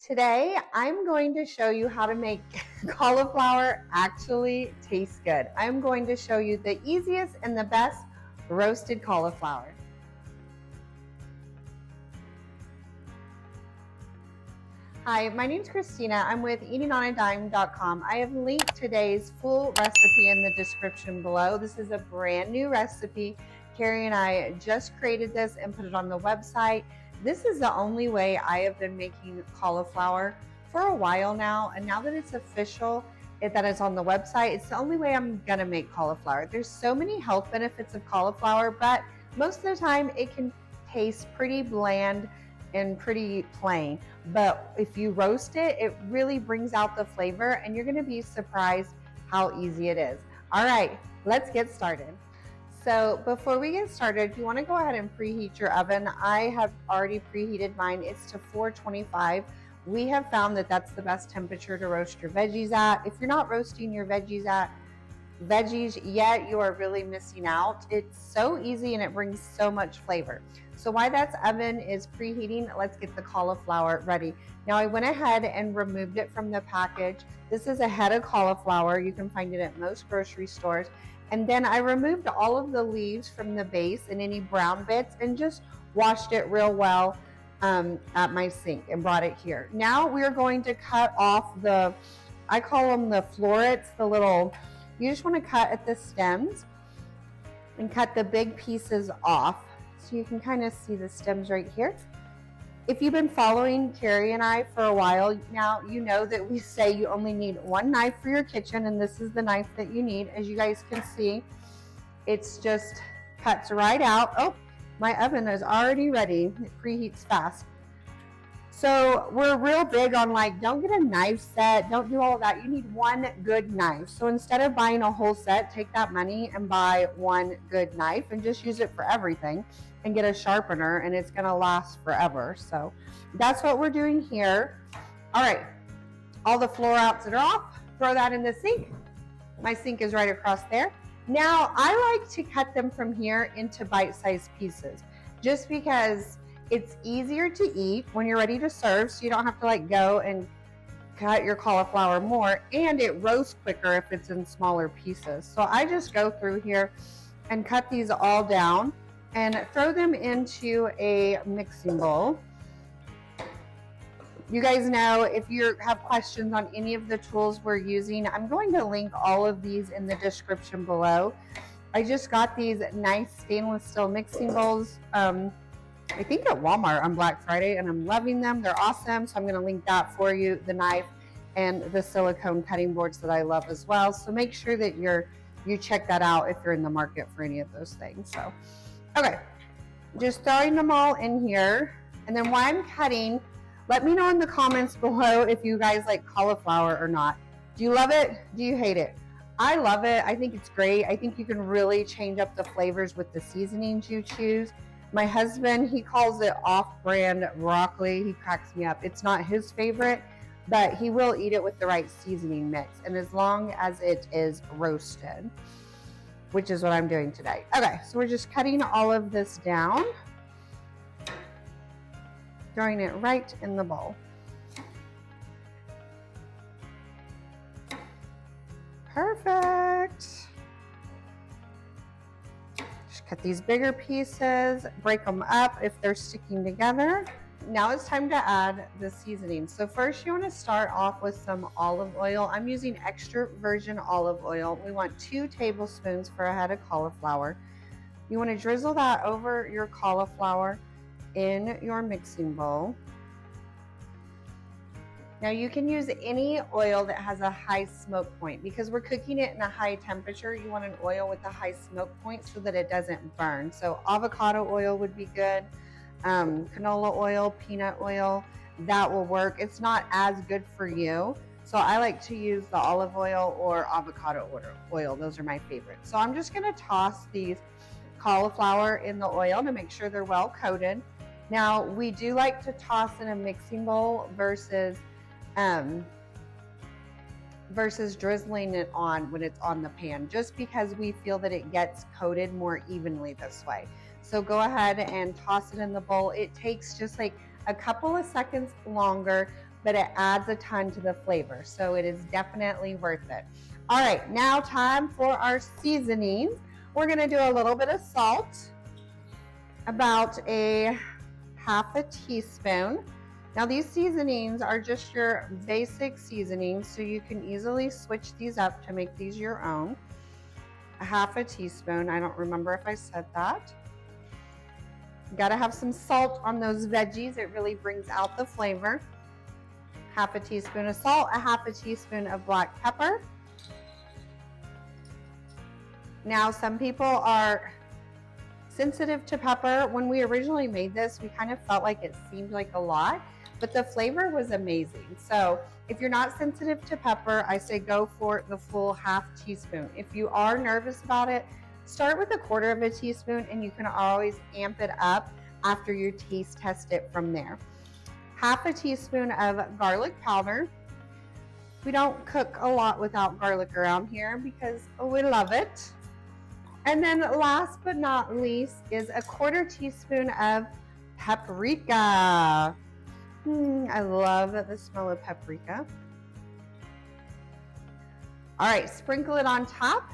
Today, I'm going to show you how to make cauliflower actually taste good. I'm going to show you the easiest and the best roasted cauliflower. Hi, my name is Christina. I'm with eatingonadime.com. I have linked today's full recipe in the description below. This is a brand new recipe. Carrie and I just created this and put it on the website. This is the only way I have been making cauliflower for a while now, and now that it's official, that it's on the website, it's the only way I'm gonna make cauliflower. There's so many health benefits of cauliflower, but most of the time it can taste pretty bland and pretty plain. But if you roast it, it really brings out the flavor, and you're gonna be surprised how easy it is. All right, let's get started. So before we get started, you want to go ahead and preheat your oven. I have already preheated mine. It's to 425. We have found that that's the best temperature to roast your veggies at. If you're not roasting your veggies yet, you are really missing out. It's so easy and it brings so much flavor. So while that oven is preheating, let's get the cauliflower ready. Now I went ahead and removed it from the package. This is a head of cauliflower. You can find it at most grocery stores. And then I removed all of the leaves from the base and any brown bits and just washed it real well at my sink and brought it here. Now we're going to cut off I call them the florets, you just want to cut at the stems and cut the big pieces off. So you can kind of see the stems right here. If you've been following Carrie and I for a while now, you know that we say you only need one knife for your kitchen, and this is the knife that you need. As you guys can see, it's just cuts right out. Oh, my oven is already ready. It preheats fast. So we're real big on don't get a knife set, don't do all of that. You need one good knife. So instead of buying a whole set, take that money and buy one good knife and just use it for everything and get a sharpener, and it's gonna last forever. So that's what we're doing here. All right, all the florets that are off, throw that in the sink. My sink is right across there. Now I like to cut them from here into bite-sized pieces just because it's easier to eat when you're ready to serve, so you don't have to go and cut your cauliflower more, and it roasts quicker if it's in smaller pieces. So I just go through here and cut these all down and throw them into a mixing bowl. You guys know, if you have questions on any of the tools we're using, I'm going to link all of these in the description below. I just got these nice stainless steel mixing bowls, I think at Walmart on Black Friday, and I'm loving them. They're awesome. So I'm going to link that for you, the knife and the silicone cutting boards that I love as well. So make sure that you check that out if you're in the market for any of those things. So, okay, just throwing them all in here. And then while I'm cutting, let me know in the comments below if you guys like cauliflower or not. Do you love it? Do you hate it? I love it. I think it's great. I think you can really change up the flavors with the seasonings you choose. My husband, he calls it off-brand broccoli. He cracks me up. It's not his favorite, but he will eat it with the right seasoning mix, and as long as it is roasted, which is what I'm doing today. Okay, so we're just cutting all of this down, throwing it right in the bowl. Perfect. Cut these bigger pieces, break them up if they're sticking together. Now it's time to add the seasoning. So first you want to start off with some olive oil. I'm using extra virgin olive oil. We want 2 tablespoons for a head of cauliflower. You want to drizzle that over your cauliflower in your mixing bowl. Now you can use any oil that has a high smoke point. Because we're cooking it in a high temperature, you want an oil with a high smoke point so that it doesn't burn. So avocado oil would be good, canola oil, peanut oil, that will work. It's not as good for you. So I like to use the olive oil or avocado oil. Those are my favorites. So I'm just gonna toss these cauliflower in the oil to make sure they're well coated. Now we do like to toss in a mixing bowl versus drizzling it on when it's on the pan, just because we feel that it gets coated more evenly this way. So go ahead and toss it in the bowl. It takes just a couple of seconds longer, but it adds a ton to the flavor. So it is definitely worth it. All right, now time for our seasonings. We're gonna do a little bit of salt, about a half a teaspoon. Now these seasonings are just your basic seasonings, so you can easily switch these up to make these your own. A half a teaspoon, I don't remember if I said that. You gotta have some salt on those veggies, it really brings out the flavor. Half a teaspoon of salt, a half a teaspoon of black pepper. Now some people are sensitive to pepper. When we originally made this, we kind of felt like it seemed like a lot, but the flavor was amazing. So if you're not sensitive to pepper, I say go for the full half teaspoon. If you are nervous about it, start with a quarter of a teaspoon and you can always amp it up after you taste test it from there. Half a teaspoon of garlic powder. We don't cook a lot without garlic around here because we love it. And then last but not least is a quarter teaspoon of paprika. I love the smell of paprika. All right, sprinkle it on top.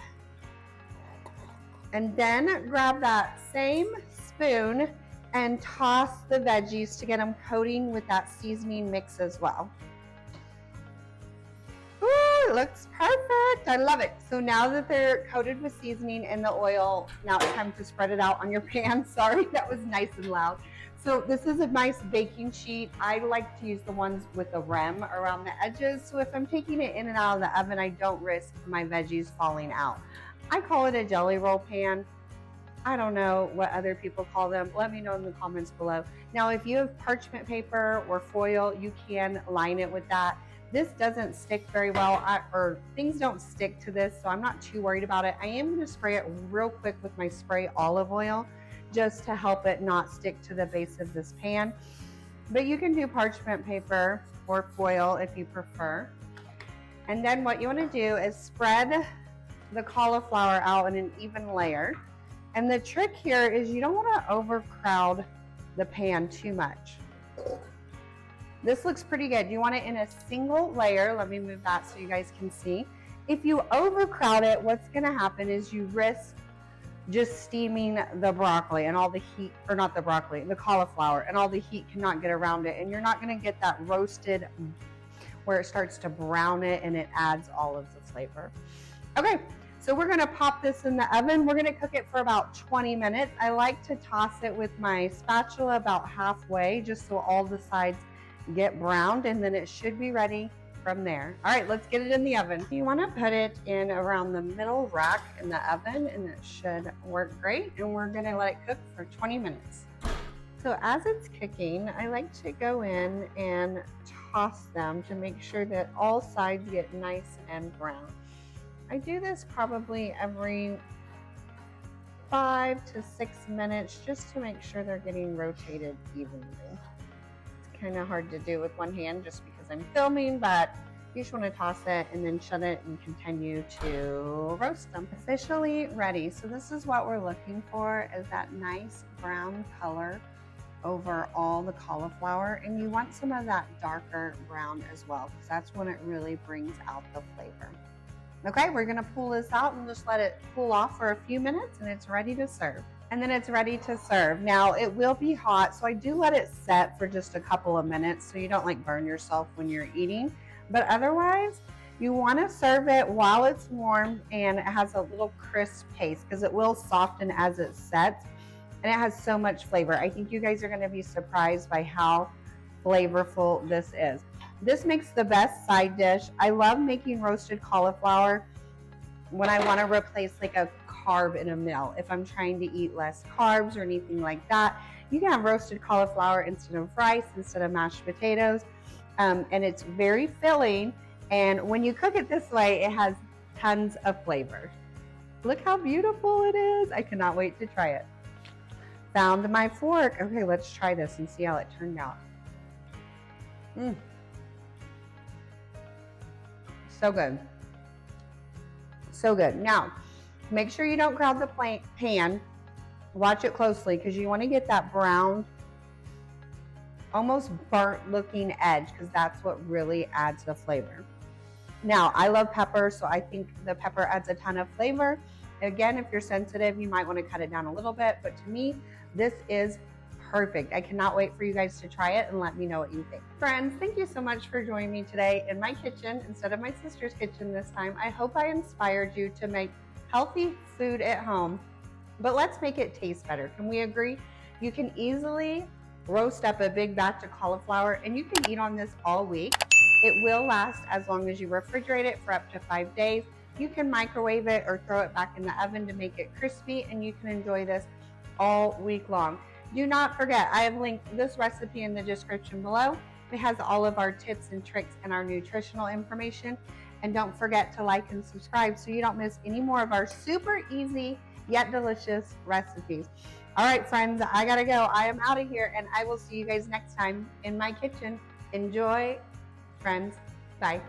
And then grab that same spoon and toss the veggies to get them coating with that seasoning mix as well. Ooh, it looks perfect. I love it. So now that they're coated with seasoning and the oil, now it's time to spread it out on your pan. Sorry, that was nice and loud. So this is a nice baking sheet. I like to use the ones with the rim around the edges. So if I'm taking it in and out of the oven, I don't risk my veggies falling out. I call it a jelly roll pan. I don't know what other people call them. Let me know in the comments below. Now, if you have parchment paper or foil, you can line it with that. This doesn't stick very well, or things don't stick to this, so I'm not too worried about it. I am gonna spray it real quick with my spray olive oil just to help it not stick to the base of this pan. But you can do parchment paper or foil if you prefer. And then what you wanna do is spread the cauliflower out in an even layer. And the trick here is you don't wanna overcrowd the pan too much. This looks pretty good. You want it in a single layer. Let me move that so you guys can see. If you overcrowd it, what's gonna happen is you risk just steaming the broccoli and all the heat, or not the broccoli, the cauliflower, and all the heat cannot get around it. And you're not gonna get that roasted where it starts to brown it and it adds all of the flavor. Okay, so we're gonna pop this in the oven. We're gonna cook it for about 20 minutes. I like to toss it with my spatula about halfway, just so all the sides get browned, and then it should be ready from there. All right, let's get it in the oven. You wanna put it in around the middle rack in the oven, and it should work great. And we're gonna let it cook for 20 minutes. So as it's cooking, I like to go in and toss them to make sure that all sides get nice and brown. I do this probably every 5 to 6 minutes just to make sure they're getting rotated evenly. Kind of hard to do with one hand just because I'm filming, but you just want to toss it and then shut it and continue to roast them. Officially ready. So this is what we're looking for, is that nice brown color over all the cauliflower, and you want some of that darker brown as well, because that's when it really brings out the flavor. Okay, we're gonna pull this out and just let it cool off for a few minutes, and it's ready to serve. And then it's ready to serve. Now it will be hot, so I do let it set for just a couple of minutes so you don't like burn yourself when you're eating. But otherwise, you want to serve it while it's warm and it has a little crisp taste, because it will soften as it sets, and it has so much flavor. I think you guys are going to be surprised by how flavorful this is. This makes the best side dish. I love making roasted cauliflower when I want to replace like a carb in a meal. If I'm trying to eat less carbs or anything like that, you can have roasted cauliflower instead of rice, instead of mashed potatoes, and it's very filling. And when you cook it this way, it has tons of flavor. Look how beautiful it is. I cannot wait to try it. Found my fork. Okay, let's try this and see how it turned out. So good. So good. Now, make sure you don't crowd the pan. Watch it closely, because you want to get that brown almost burnt looking edge because that's what really adds the flavor. Now, I love pepper, so I think the pepper adds a ton of flavor. Again, if you're sensitive, you might want to cut it down a little bit, but to me, this is perfect. I cannot wait for you guys to try it and let me know what you think. Friends, thank you so much for joining me today in my kitchen instead of my sister's kitchen this time. I hope I inspired you to make healthy food at home, but let's make it taste better. Can we agree? You can easily roast up a big batch of cauliflower and you can eat on this all week. It will last as long as you refrigerate it for up to 5 days. You can microwave it or throw it back in the oven to make it crispy, and you can enjoy this all week long. Do not forget, I have linked this recipe in the description below. It has all of our tips and tricks and our nutritional information. And don't forget to like and subscribe so you don't miss any more of our super easy yet delicious recipes. All right, friends, I gotta go. I am out of here, and I will see you guys next time in my kitchen. Enjoy, friends. Bye.